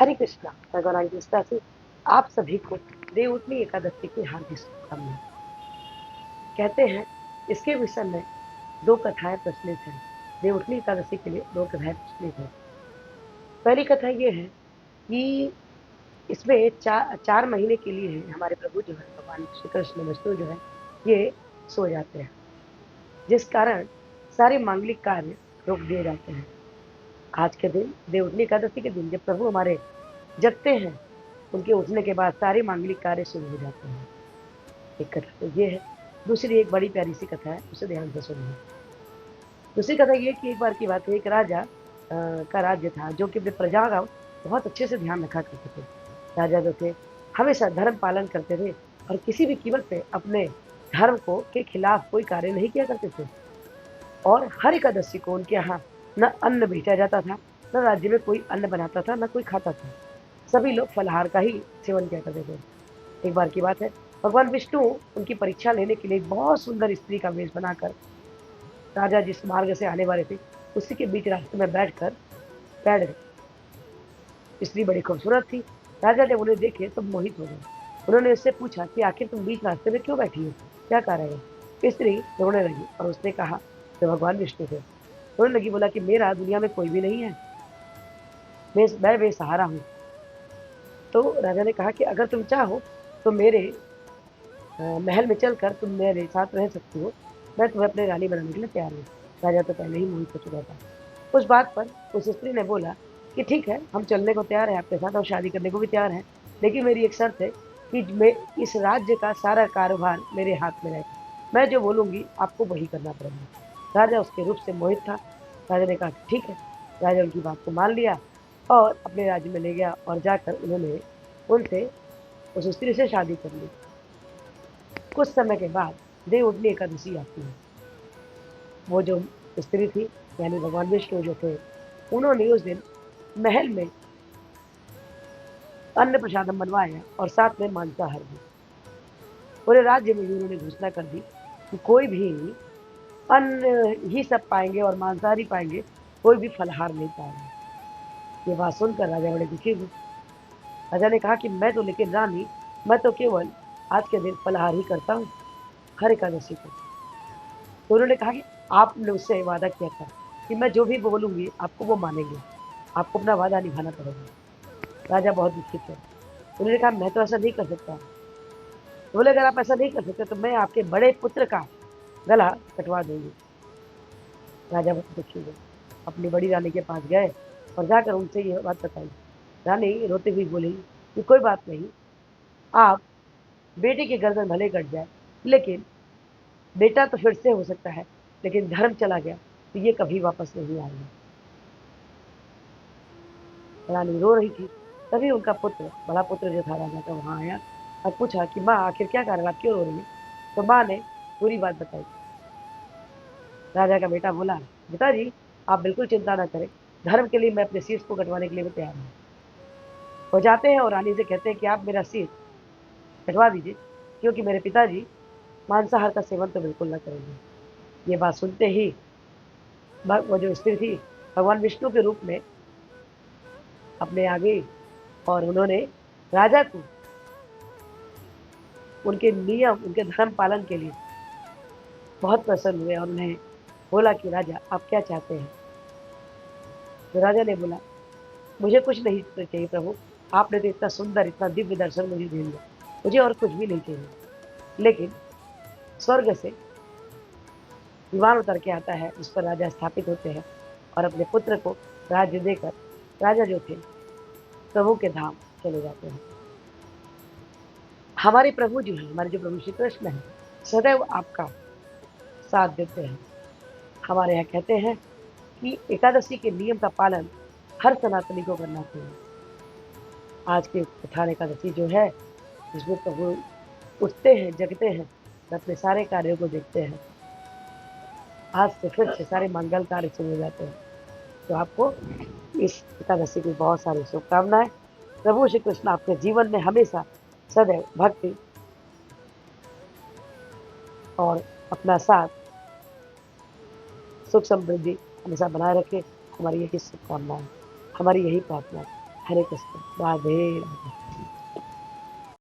हरे कृष्णा। मैं गौरांगी कृष्णा से आप सभी को देवउठनी एकादशी की हार्दिक शुभकामनाएं। कहते हैं इसके विषय में दो कथाएं प्रचलित हैं। देवउठनी एकादशी के लिए दो कथाएं प्रचलित हैं। पहली कथा ये है कि इसमें चार महीने के लिए हमारे प्रभु जो है भगवान श्री कृष्ण विष्णु जो है ये सो जाते हैं, जिस कारण सारे मांगलिक कार्य रोक दिए जाते हैं। आज के दिन देवउठनी एकादशी के दिन जब प्रभु हमारे जगते हैं, उनके उठने के बाद सारे मांगलिक कार्य शुरू हो जाते हैं। एक कथा तो ये है। दूसरी एक बड़ी प्यारी सी कथा है, उसे ध्यान से सुनिए। दूसरी कथा ये कि एक बार की बात है, एक राजा का राज्य था जो कि अपने प्रजा का बहुत अच्छे से ध्यान रखा करते थे। राजा जो थे हमेशा धर्म पालन करते थे और किसी भी कीमत पे अपने धर्म को के खिलाफ कोई कार्य नहीं किया करते थे। और हर एकादशी को उनके यहाँ न अन्न भेजा जाता था, न राज्य में कोई अन्न बनाता था, न कोई खाता था। सभी लोग फलाहार का ही सेवन किया करते थे। एक बार की बात है, भगवान विष्णु उनकी परीक्षा लेने के लिए एक बहुत सुंदर स्त्री का वेश बनाकर राजा जिस मार्ग से आने वाले थे उसी के बीच रास्ते में बैठ गए। स्त्री बड़ी खूबसूरत थी। राजा जब उन्हें देखे तो मोहित हो गए। उन्होंने उससे पूछा कि आखिर तुम बीच रास्ते में क्यों बैठी हो, क्या कारण है? स्त्री रोने लगी और उसने कहा कि भगवान विष्णु थे। रोने लगी, बोला कि मेरा दुनिया में कोई भी नहीं है, मैं बेसहारा हूँ। तो राजा ने कहा कि अगर तुम चाहो तो मेरे महल में चलकर तुम मेरे साथ रह सकती हो, मैं तुम्हें अपनी रानी बनाने के लिए तैयार हूँ। राजा तो पहले ही मोहित हो चुका था। उस बात पर उस स्त्री ने बोला कि ठीक है, हम चलने को तैयार हैं आपके साथ और शादी करने को भी तैयार हैं, लेकिन मेरी एक शर्त है कि मैं इस राज्य का सारा कारोबार मेरे हाथ में रहेगा। मैं जो बोलूँगी आपको वही करना पड़ेगा। राजा उसके रूप से मोहित था। राजा ने कहा कि ठीक है। राजा उनकी बात को मान लिया और अपने राज्य में ले गया और जाकर उन्होंने उनसे उस स्त्री से शादी कर ली। कुछ समय के बाद देवउठनी एकादशी आती है। वो जो स्त्री थी यानी भगवान विष्णु जो थे, उन्होंने उस दिन महल में अन्न प्रसादम बनवाया और साथ में मांसाहार भी। पूरे राज्य में भी उन्होंने घोषणा कर दी कि कोई भी अन्न ही सब पाएंगे और मांसाहारी पाएंगे, कोई भी फलाहार नहीं पाएंगे। ये बात सुनकर राजा बड़े दुखी हुए। राजा ने कहा कि मैं तो लेकिन रानी, मैं तो केवल आज के दिन फलाहार ही करता हूँ, हर एकादशी को। तो उन्होंने कहा कि आपने उससे वादा किया था कि मैं जो भी बोलूंगी आपको वो मानेंगे, आपको अपना वादा निभाना पड़ेगा। राजा बहुत दुखी थे। उन्होंने कहा मैं तो ऐसा नहीं कर सकता। तो बोले अगर आप ऐसा नहीं कर सकते तो मैं आपके बड़े पुत्र का गला कटवा दूंगी। राजा बहुत दुखी हुए, अपनी बड़ी रानी के पास गए और जाकर उनसे ये बात बताई। रानी रोते हुए बोली कि कोई बात नहीं, आप बेटे की गर्दन भले कट जाए, लेकिन बेटा तो फिर से हो सकता है, लेकिन धर्म चला गया तो ये कभी वापस नहीं आएगा। रानी रो रही थी। तभी उनका पुत्र, बड़ा पुत्र जो था राजा का, वहां आया और पूछा कि माँ आखिर क्या कारण, आप क्यों रो रही है? तो माँ ने पूरी बात बताई। राजा का बेटा बोला, पिताजी आप बिल्कुल चिंता ना करें, धर्म के लिए मैं अपने शीश को कटवाने के लिए भी तैयार हूँ। वो जाते हैं और रानी से कहते हैं कि आप मेरा शीश कटवा दीजिए, क्योंकि मेरे पिताजी मांसाहार का सेवन तो बिल्कुल ना करेंगे। ये बात सुनते ही वो जो स्त्री थी भगवान विष्णु के रूप में अपने आ गई और उन्होंने राजा को उनके नियम, उनके धर्म पालन के लिए बहुत प्रसन्न हुए और उन्हें बोला कि राजा आप क्या चाहते हैं? तो राजा ने बोला मुझे कुछ नहीं चाहिए प्रभु, आपने तो इतना सुंदर, इतना दिव्य दर्शन मुझे दे दिया, मुझे और कुछ भी नहीं चाहिए। लेकिन स्वर्ग से विमान उतर के आता है, उस पर राजा स्थापित होते हैं और अपने पुत्र को राज्य देकर राजा जो थे प्रभु के धाम चले जाते हैं। हमारे प्रभु जो है, हमारे जो प्रभु श्री कृष्ण है, सदैव आपका साथ देते हैं। हमारे यहाँ कहते हैं कि एकादशी के नियम का पालन हर सनातनी को करना चाहिए। आज की उत्थान एकादशी जो है, जिसमें प्रभु उठते हैं, जगते हैं, अपने सारे कार्यों को देखते हैं। आज से फिर से सारे मंगल कार्य शुरू हो जाते हैं। तो आपको इस एकादशी की बहुत सारी शुभकामनाएं। प्रभु श्री कृष्ण आपके जीवन में हमेशा सदैव भक्ति और अपना साथ, सुख समृद्धि हमेशा बनाए रखे। हमारी यही शुभकामनाएं, हमारी यही प्रार्थना है। हरे कृष्ण, राधे राधे।